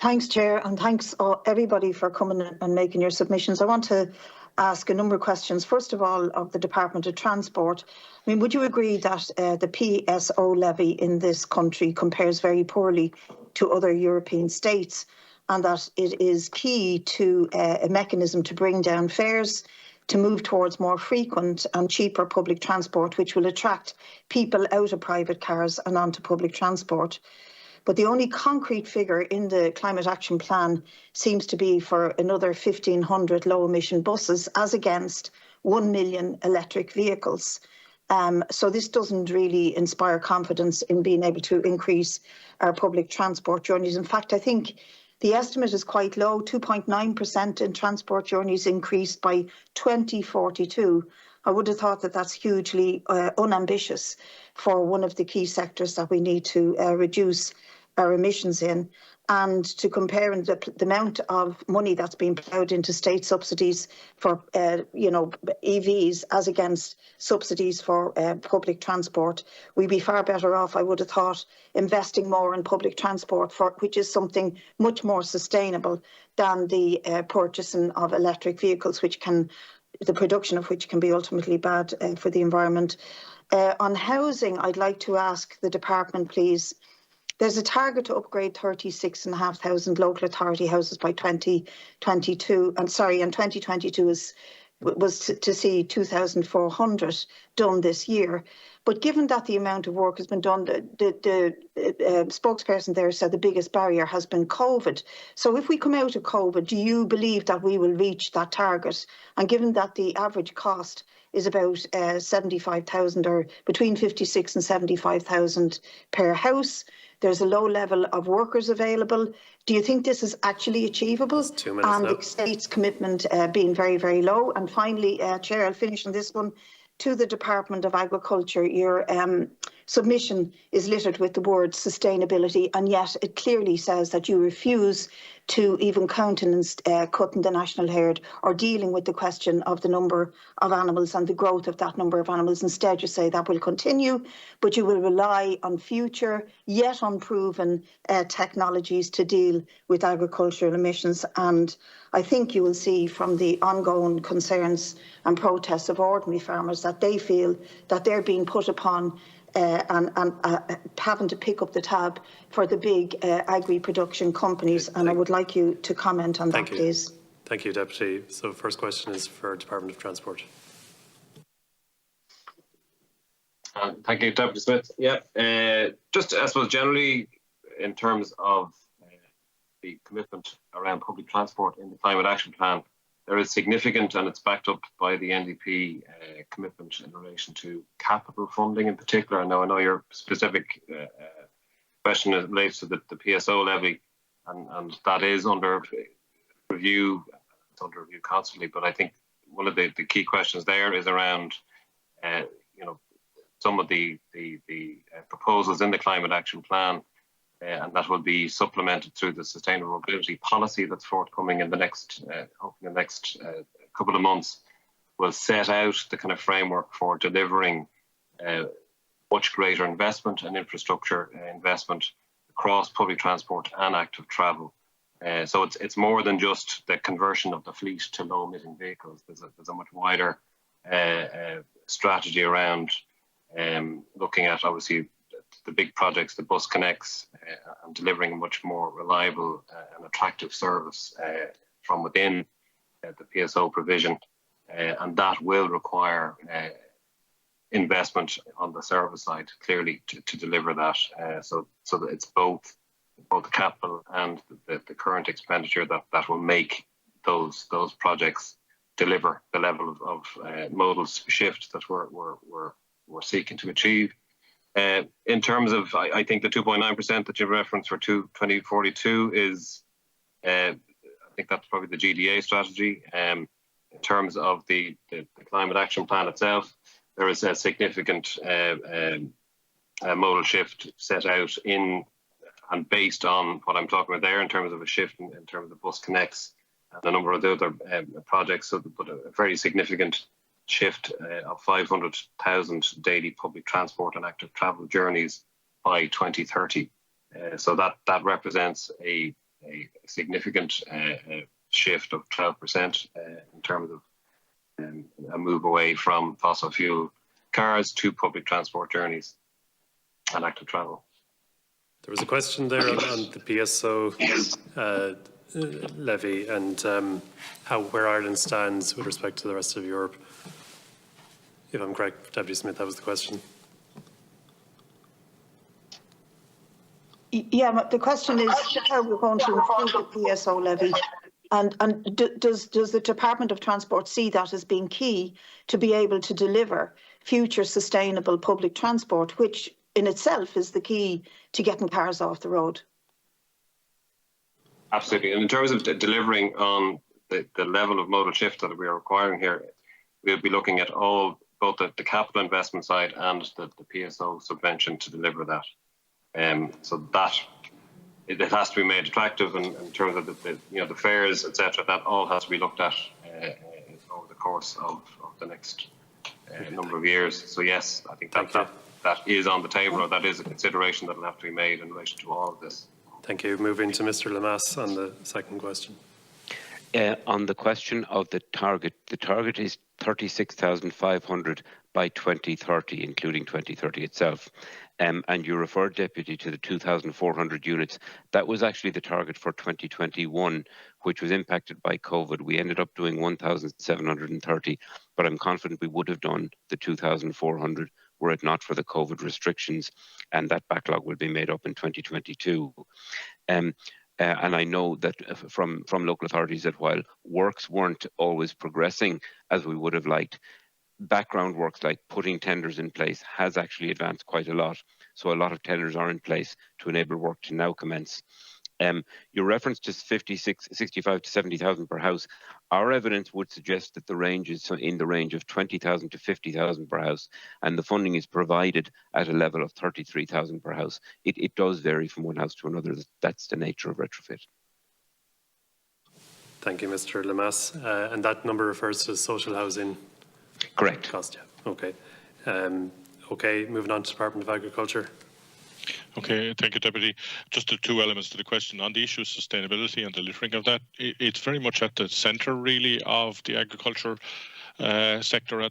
Thanks, Chair, and thanks everybody for coming and making your submissions. I want to ask a number of questions. First of all, of the Department of Transport. I mean, would you agree that the PSO levy in this country compares very poorly to other European states, and that it is key to a mechanism to bring down fares, to move towards more frequent and cheaper public transport, which will attract people out of private cars and onto public transport? But the only concrete figure in the Climate Action Plan seems to be for another 1,500 low-emission buses as against 1 million electric vehicles. So this doesn't really inspire confidence in being able to increase our public transport journeys. In fact, I think the estimate is quite low, 2.9% in transport journeys increased by 2042. I would have thought that that's hugely unambitious for one of the key sectors that we need to reduce our emissions in. And to compare the amount of money that's being ploughed into state subsidies for, EVs as against subsidies for public transport, we'd be far better off, I would have thought, investing more in public transport, which is something much more sustainable than the purchasing of electric vehicles, the production of which can be ultimately bad for the environment. On housing, I'd like to ask the department, please. There's a target to upgrade 36,500 local authority houses by 2022. And 2022 was to see 2,400 done this year. But given that the amount of work has been done, the spokesperson there said the biggest barrier has been COVID. So if we come out of COVID, do you believe that we will reach that target? And given that the average cost is about 75,000 or between 56 and 75,000 per house, there's a low level of workers available. Do you think this is actually achievable? 2 minutes and now. The state's commitment being very, very low. And finally, Chair, I'll finish on this one. To the Department of Agriculture, your submission is littered with the word sustainability, and yet it clearly says that you refuse to even countenance cutting the national herd or dealing with the question of the number of animals and the growth of that number of animals. Instead, you say that will continue, but you will rely on future, yet unproven technologies to deal with agricultural emissions. And I think you will see from the ongoing concerns and protests of ordinary farmers that they feel that they're being put upon and having to pick up the tab for the big agri-production companies. And I would like you to comment on that, please. Thank you, Deputy. So first question is for Department of Transport. Thank you, Deputy Smith. Yeah, just I suppose generally in terms of the commitment around public transport in the Climate Action Plan, there is significant, and it's backed up by the NDP commitment in relation to capital funding in particular. Now, I know your specific question relates to the PSO levy, and that is under review. It's under review constantly, but I think one of the key questions there is around, some of the proposals in the Climate Action Plan, and that will be supplemented through the sustainable mobility policy that's forthcoming in the next, hopefully the next couple of months, will set out the kind of framework for delivering much greater investment and infrastructure investment across public transport and active travel. So it's more than just the conversion of the fleet to low-emitting vehicles. There's a much wider strategy around looking at, obviously, the big projects, the bus connects, and delivering a much more reliable and attractive service from within the PSO provision. And that will require investment on the service side, clearly, to deliver that. So that it's both the capital and the current expenditure that will make those projects deliver the level of modal shift that we're seeking to achieve. In terms of, I think the 2.9% that you referenced for 2042 is, I think that's probably the GDA strategy. In terms of the Climate Action Plan itself, there is a significant modal shift set out in and based on what I'm talking about there in terms of a shift in terms of bus connects and a number of the other projects. So, but a very significant shift of 500,000 daily public transport and active travel journeys by 2030. So that represents a significant shift of 12% in terms of a move away from fossil fuel cars to public transport journeys and active travel. There was a question there on the PSO levy and where Ireland stands with respect to the rest of Europe. If I'm correct, Deputy Smith, that was the question. Yeah, but the question is how we're going to improve the PSO levy. And does the Department of Transport see that as being key to be able to deliver future sustainable public transport, which in itself is the key to getting cars off the road? Absolutely. And in terms of delivering on the level of modal shift that we are requiring here, we'll be looking at both the capital investment side and the PSO subvention to deliver that. So that it has to be made attractive, and in terms of the fares, etc. That all has to be looked at over the course of the next number of years. So yes, I think that is on the table, or that is a consideration that will have to be made in relation to all of this. Thank you. Moving to Mr. Lemass on the second question. On the question of the target is 36,500 by 2030, including 2030 itself. And you referred, Deputy, to the 2,400 units. That was actually the target for 2021, which was impacted by COVID. We ended up doing 1,730, but I'm confident we would have done the 2,400 were it not for the COVID restrictions, and that backlog will be made up in 2022. And I know that from local authorities that while works weren't always progressing as we would have liked, background works like putting tenders in place has actually advanced quite a lot. So a lot of tenders are in place to enable work to now commence. Your reference to 65 to 70,000 per house, our evidence would suggest that the range is in the range of 20,000 to 50,000 per house, and the funding is provided at a level of 33,000 per house. It does vary from one house to another. That's the nature of retrofit. Thank you, Mr. Lemass. And that number refers to social housing? Correct. Cost, yeah. Okay. Okay, moving on to Department of Agriculture. Okay, thank you, Deputy. Just the two elements to the question. On the issue of sustainability and delivering of that, it's very much at the centre, really, of the agriculture sector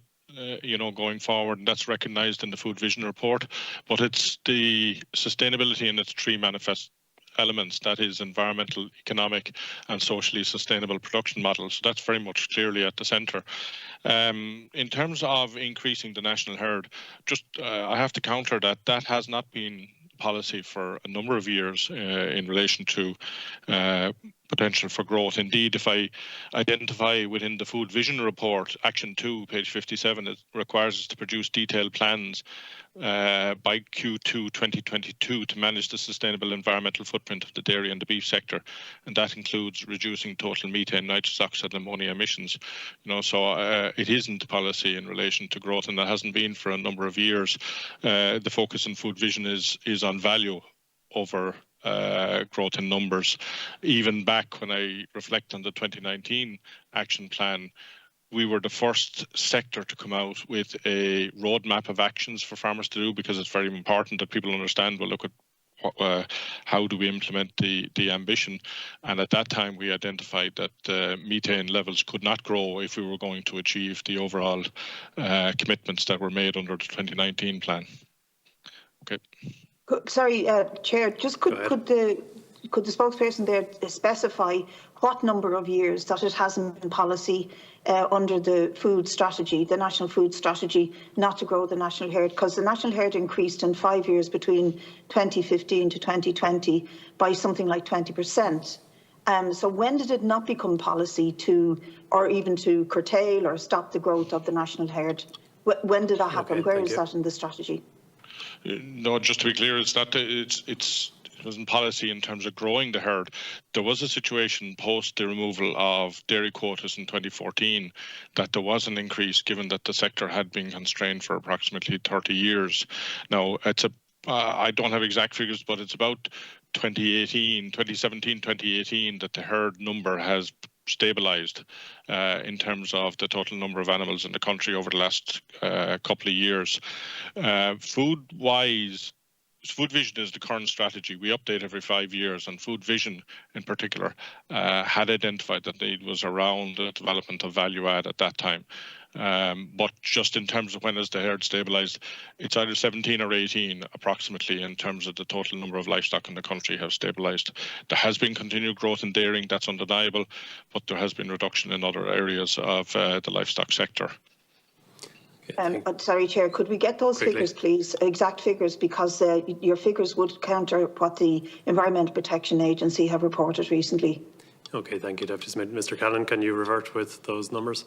going forward, and that's recognised in the Food Vision report. But it's the sustainability in its three manifest elements, that is environmental, economic and socially sustainable production models. So that's very much clearly at the centre. In terms of increasing the national herd, I have to counter that has not been policy for a number of years in relation to potential for growth. Indeed, if I identify within the Food Vision report, Action 2, page 57, it requires us to produce detailed plans by Q2 2022 to manage the sustainable environmental footprint of the dairy and the beef sector, and that includes reducing total methane, nitrous oxide and ammonia emissions. So it isn't policy in relation to growth, and that hasn't been for a number of years. The focus in Food Vision is on value over growth in numbers. Even back when I reflect on the 2019 action plan, we were the first sector to come out with a roadmap of actions for farmers to do, because it's very important that people understand, well, look at how do we implement the ambition. And at that time, we identified that methane levels could not grow if we were going to achieve the overall commitments that were made under the 2019 plan. Okay. Sorry, Chair, just could the spokesperson there specify what number of years that it hasn't been policy under the food strategy, the national food strategy, not to grow the national herd? Because the national herd increased in 5 years between 2015 to 2020 by something like 20%. So when did it not become policy or even to curtail or stop the growth of the national herd? When did that happen? Where is that in the strategy? No, just to be clear, it's not. It wasn't policy in terms of growing the herd. There was a situation post the removal of dairy quotas in 2014 that there was an increase, given that the sector had been constrained for approximately 30 years. Now, I don't have exact figures, but it's about 2017, 2018 that the herd number has stabilised in terms of the total number of animals in the country over the last couple of years. Food-wise, Food Vision is the current strategy. We update every 5 years, and Food Vision in particular had identified that need was around the development of value add at that time. But just in terms of when is the herd stabilised, it's either 17 or 18 approximately in terms of the total number of livestock in the country have stabilised. There has been continued growth in dairying, that's undeniable, but there has been reduction in other areas of the livestock sector. Sorry, Chair, could we get those figures, please? Exact figures, because your figures would counter what the Environment Protection Agency have reported recently. Okay, thank you, Deputy Smith. Mr. Callan, can you revert with those numbers?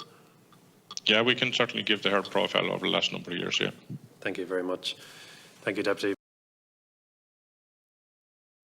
Yeah, we can certainly give the herd profile over the last number of years, yeah. Thank you very much. Thank you, Deputy.